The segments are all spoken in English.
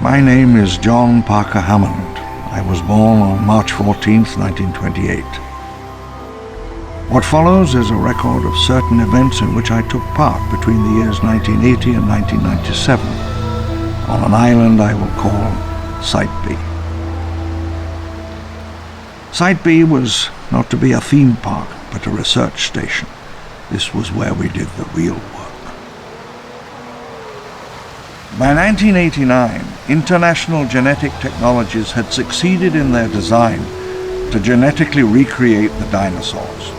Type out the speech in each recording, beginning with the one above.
My name is John Parker Hammond. I was born on March 14th, 1928. What follows is a record of certain events in which I took part between the years 1980 and 1997 on an island I will call Site B. Site B was not to be a theme park, but a research station. This was where we did the real work. By 1989, International Genetic Technologies had succeeded in their design to genetically recreate the dinosaurs.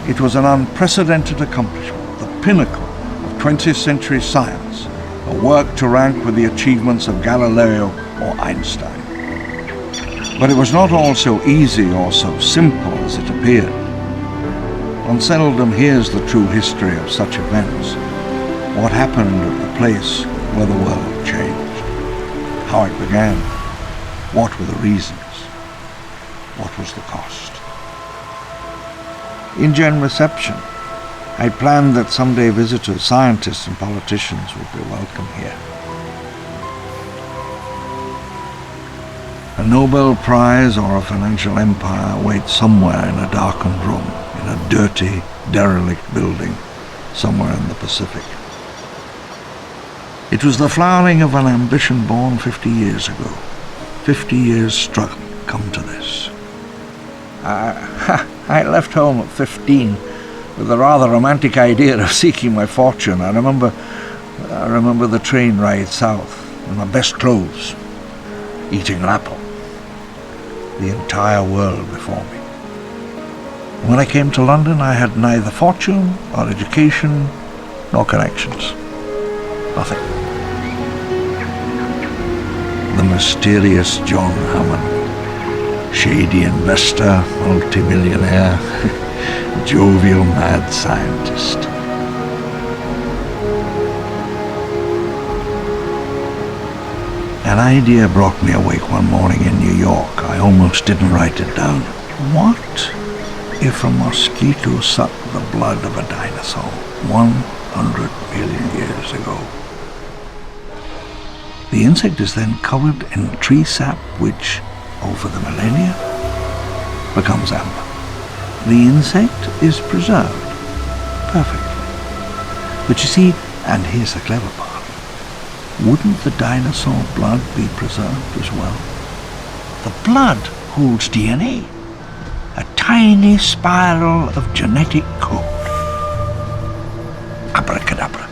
It was an unprecedented accomplishment, the pinnacle of 20th century science, a work to rank with the achievements of Galileo or Einstein. But it was not all so easy or so simple as it appeared. One seldom hears the true history of such events, what happened at the place where the world changed, how it began, what were the reasons, what was the cost. In Gen Reception, I planned that someday visitors, scientists and politicians would be welcome here. A Nobel Prize or a financial empire awaits somewhere in a darkened room, in a dirty, derelict building, somewhere in the Pacific. It was the flowering of an ambition born 50 years ago. 50 years struggle come to this. I left home at 15 with a rather romantic idea of seeking my fortune. I remember the train ride south in my best clothes, eating an apple. The entire world before me. When I came to London, I had neither fortune or education nor connections. Nothing. The mysterious John Hammond, shady investor, multimillionaire, jovial mad scientist. An idea brought me awake one morning in New York. I almost didn't write it down. What if a mosquito sucked the blood of a dinosaur 100 million years ago? The insect is then covered in tree sap which, over the millennia, becomes amber. The insect is preserved perfectly. But you see, and here's the clever part, wouldn't the dinosaur blood be preserved as well? The blood holds DNA, a tiny spiral of genetic code. Abracadabra.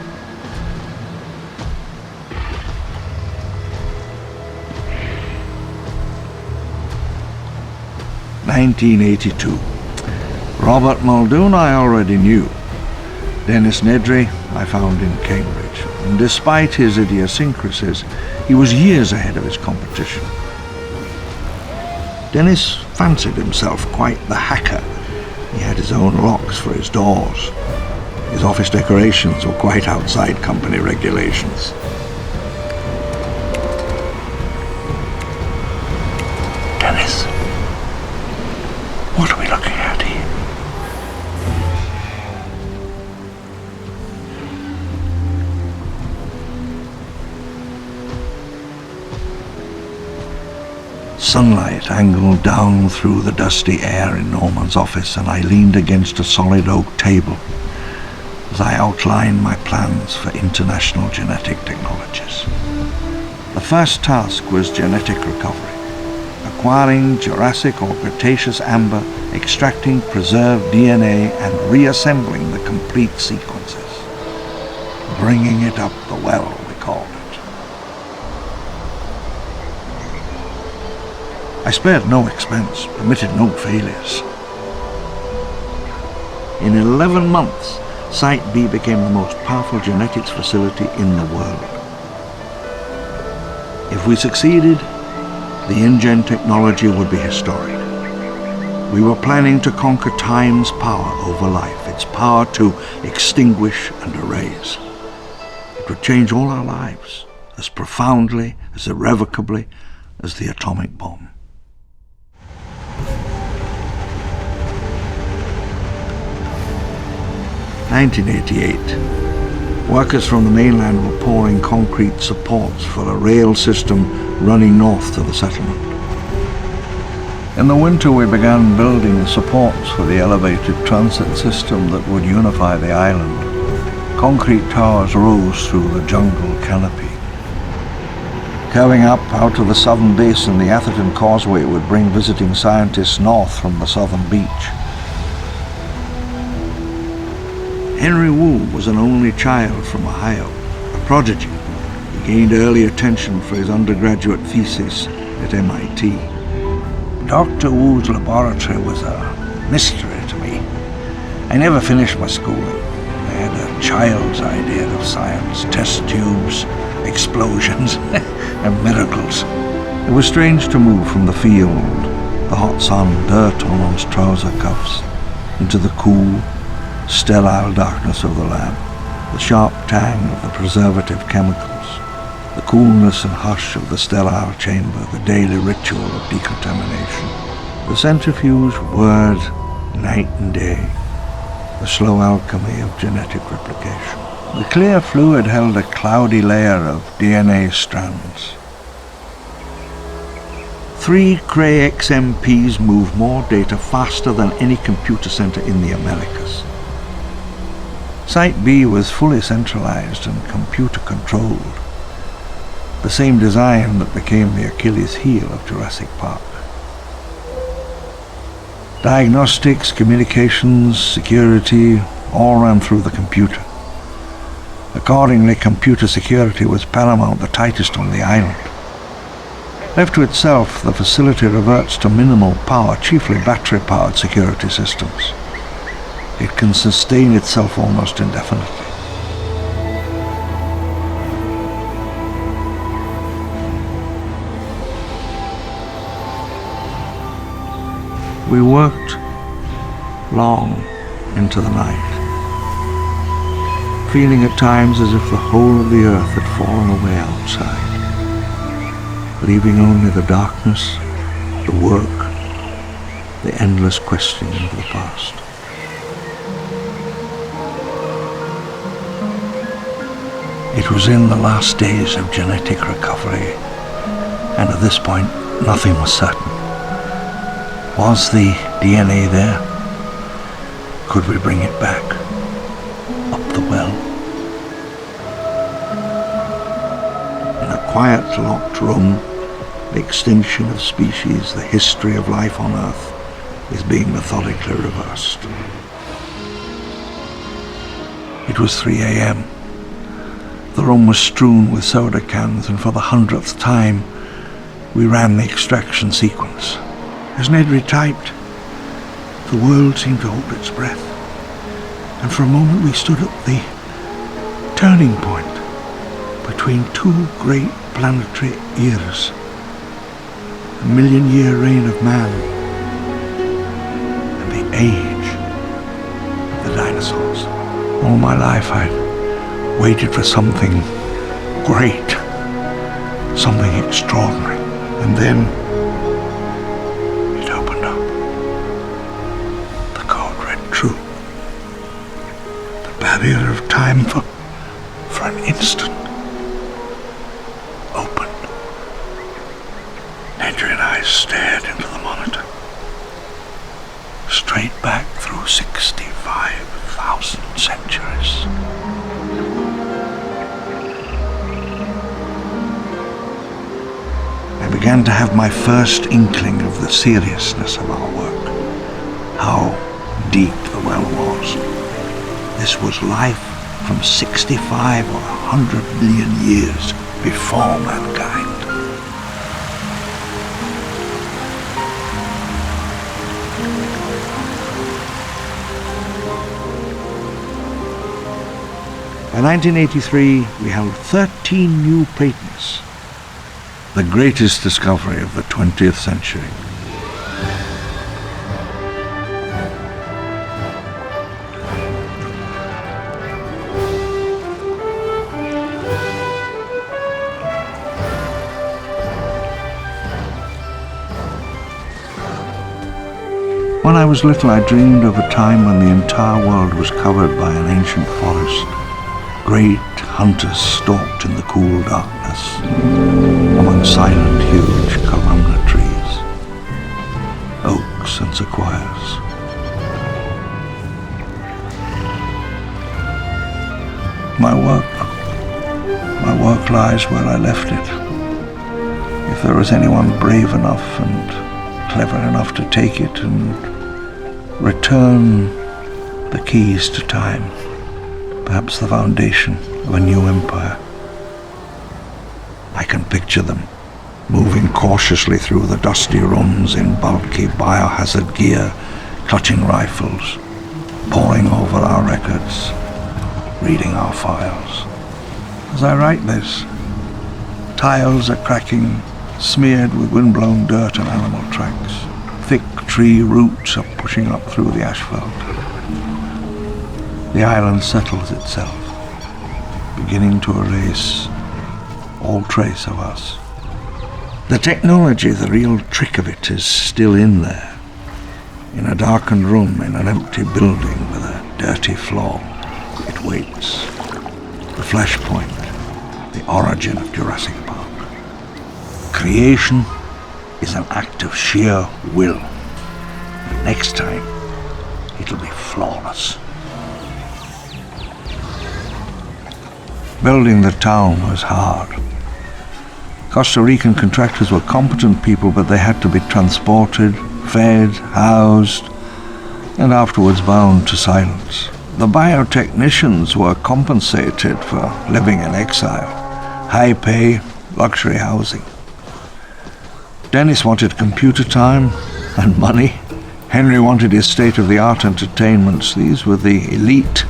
(1982). Robert Muldoon I already knew. Dennis Nedry I found in Cambridge, and despite his idiosyncrasies, he was years ahead of his competition. Dennis fancied himself quite the hacker. He had his own locks for his doors. His office decorations were quite outside company regulations. Dennis, what are we looking at here? Sunlight angled down through the dusty air in Norman's office, and I leaned against a solid oak table as I outlined my plans for international genetic technologies. The first task was genetic recovery, acquiring Jurassic or Cretaceous amber, extracting preserved DNA and reassembling the complete sequences. Bringing it up the well, we called it. I spared no expense, permitted no failures. In 11 months, Site B became the most powerful genetics facility in the world. If we succeeded, the InGen technology would be historic. We were planning to conquer time's power over life, its power to extinguish and erase. It would change all our lives, as profoundly, as irrevocably as the atomic bomb. (1988). Workers from the mainland were pouring concrete supports for a rail system running north to the settlement. In the winter, we began building the supports for the elevated transit system that would unify the island. Concrete towers rose through the jungle canopy. Curving up out of the southern basin, the Atherton Causeway would bring visiting scientists north from the southern beach. Henry Wu was an only child from Ohio, a prodigy. He gained early attention for his undergraduate thesis at MIT. Dr. Wu's laboratory was a mystery to me. I never finished my schooling. I had a child's idea of science, test tubes, explosions, and miracles. It was strange to move from the field, the hot sun, dirt on one's trouser cuffs, into the cool, sterile darkness of the lab, the sharp tang of the preservative chemicals, the coolness and hush of the sterile chamber, the daily ritual of decontamination. The centrifuge whirred night and day, the slow alchemy of genetic replication. The clear fluid held a cloudy layer of DNA strands. 3 Cray XMPs move more data faster than any computer center in the Americas. Site B was fully centralized and computer-controlled, the same design that became the Achilles heel of Jurassic Park. Diagnostics, communications, security, all ran through the computer. Accordingly, computer security was paramount, the tightest on the island. Left to itself, the facility reverts to minimal power, chiefly battery-powered security systems. It can sustain itself almost indefinitely. We worked long into the night, feeling at times as if the whole of the earth had fallen away outside, leaving only the darkness, the work, the endless questioning of the past. It was in the last days of genetic recovery, and at this point, nothing was certain. Was the DNA there? Could we bring it back? Up the well? In a quiet, locked room, the extinction of species, the history of life on Earth, is being methodically reversed. It was 3 a.m. The room was strewn with soda cans, and for the 100th time, we ran the extraction sequence. As Ned retyped, the world seemed to hold its breath, and for a moment we stood at the turning point between 2 great planetary eras, a million-year reign of man and the age of the dinosaurs. All my life I'd waited for something great, something extraordinary, and then it opened up. The code read true. The barrier of time for an instant opened. Nedry and I stared into the monitor, straight back through 65,000 centuries. I began to have my first inkling of the seriousness of our work, how deep the well was. This was life from 65 or 100 million years before mankind. By 1983, we held 13 new patents, the greatest discovery of the 20th century. When I was little, I dreamed of a time when the entire world was covered by an ancient forest. Great hunters stalked in the cool darkness, among silent, huge columnar trees, oaks and sequoias. My work lies where I left it. If there was anyone brave enough and clever enough to take it and return the keys to time, perhaps the foundation of a new empire. I can picture them moving cautiously through the dusty rooms in bulky biohazard gear, clutching rifles, poring over our records, reading our files. As I write this, tiles are cracking, smeared with windblown dirt and animal tracks. Thick tree roots are pushing up through the asphalt. The island settles itself, beginning to erase all trace of us. The technology, the real trick of it, is still in there, in a darkened room in an empty building with a dirty floor. It waits. The flashpoint, the origin of Jurassic Park. Creation is an act of sheer will. Next time, it'll be flawless. Building the town was hard. Costa Rican contractors were competent people, but they had to be transported, fed, housed, and afterwards bound to silence. The biotechnicians were compensated for living in exile. High pay, luxury housing. Dennis wanted computer time and money. Henry wanted his state-of-the-art entertainments. These were the elite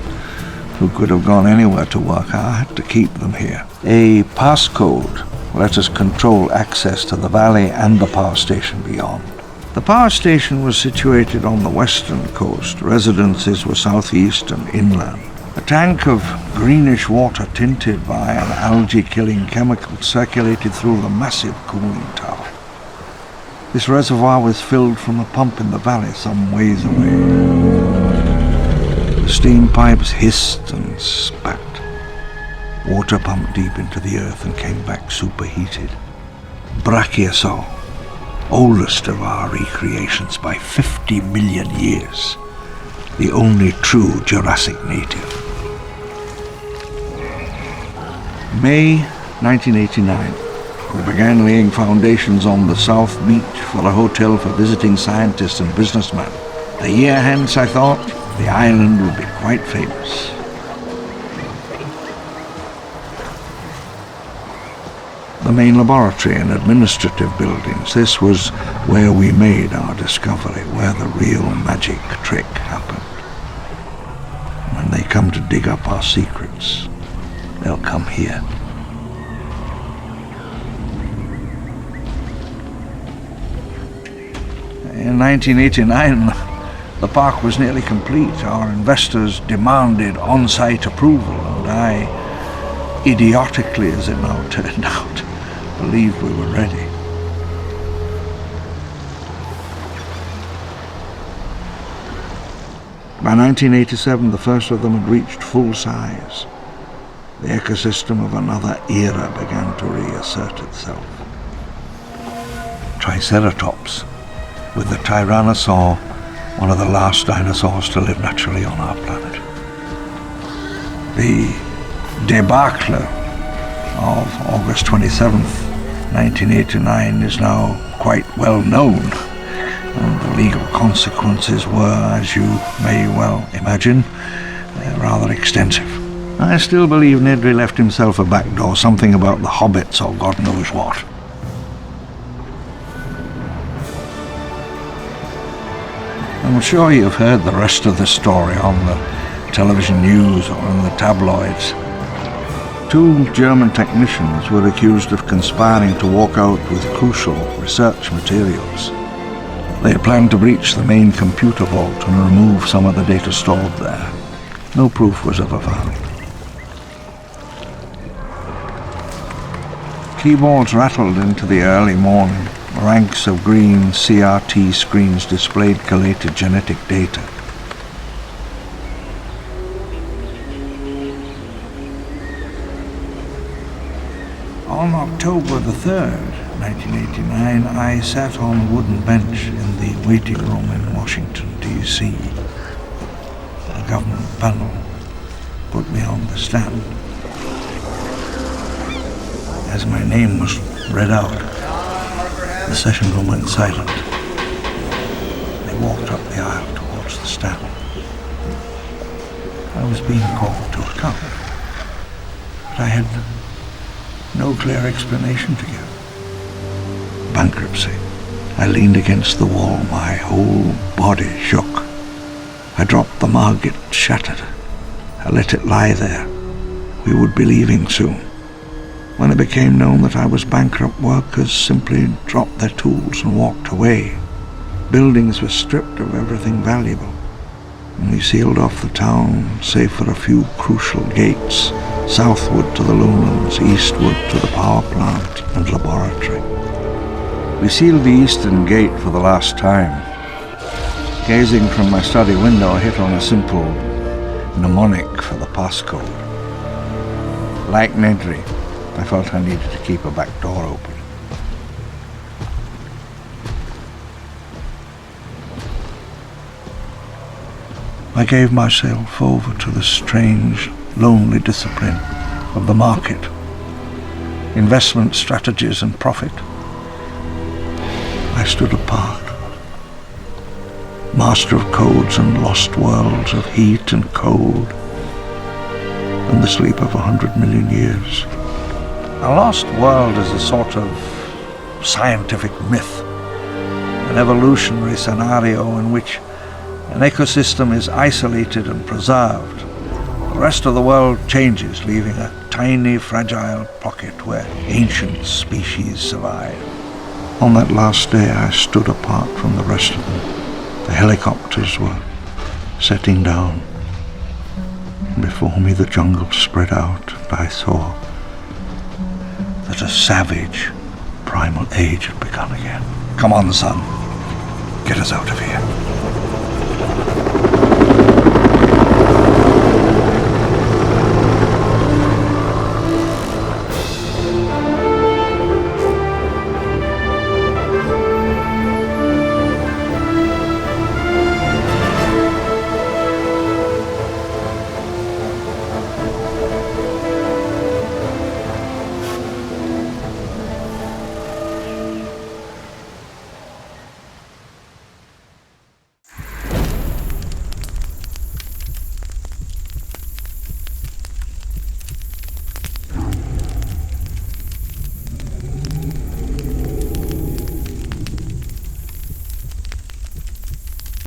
who could have gone anywhere to work. I had to keep them here. A passcode let us control access to the valley and the power station beyond. The power station was situated on the western coast. Residences were southeast and inland. A tank of greenish water tinted by an algae-killing chemical circulated through the massive cooling tower. This reservoir was filled from a pump in the valley some ways away. The steam pipes hissed and spat. Water pumped deep into the earth and came back superheated. Brachiosaur, oldest of our recreations by 50 million years, the only true Jurassic native. May 1989. We began laying foundations on the South Beach for a hotel for visiting scientists and businessmen. A year hence, I thought, the island would be quite famous. The main laboratory and administrative buildings, this was where we made our discovery, where the real magic trick happened. When they come to dig up our secrets, they'll come here. In 1989, the park was nearly complete. Our investors demanded on-site approval, and I, idiotically as it now turned out, believed we were ready. By 1987, the first of them had reached full size. The ecosystem of another era began to reassert itself. Triceratops, with the Tyrannosaur, one of the last dinosaurs to live naturally on our planet. The debacle of August 27th, 1989 is now quite well known, and the legal consequences were, as you may well imagine, rather extensive. I still believe Nedry left himself a back door, something about the hobbits or God knows what. I'm sure you've heard the rest of the story on the television news or in the tabloids. 2 German technicians were accused of conspiring to walk out with crucial research materials. They had planned to breach the main computer vault and remove some of the data stored there. No proof was ever found. Keyboards rattled into the early morning. Ranks of green CRT screens displayed collated genetic data. On October the 3rd, 1989, I sat on a wooden bench in the waiting room in Washington, D.C. The government panel put me on the stand. As my name was read out, the session room went silent. They walked up the aisle towards the stand. I was being called to account, but I had no clear explanation to give. Bankruptcy. I leaned against the wall, my whole body shook. I dropped the mug, it shattered. I let it lie there. We would be leaving soon. When it became known that I was bankrupt, workers simply dropped their tools and walked away. Buildings were stripped of everything valuable, and we sealed off the town, save for a few crucial gates, southward to the lowlands, eastward to the power plant and laboratory. We sealed the eastern gate for the last time. Gazing from my study window, I hit on a simple mnemonic for the passcode. Like Nedry, I felt I needed to keep a back door open. I gave myself over to the strange, lonely discipline of the market, investment strategies and profit. I stood apart, master of codes and lost worlds of heat and cold, and the sleep of 100 million years. A lost world is a sort of scientific myth, an evolutionary scenario in which an ecosystem is isolated and preserved. The rest of the world changes, leaving a tiny, fragile pocket where ancient species survive. On that last day, I stood apart from the rest of them. The helicopters were setting down. Before me, the jungle spread out, and I saw that a savage, primal age had begun again. Come on, son. Get us out of here.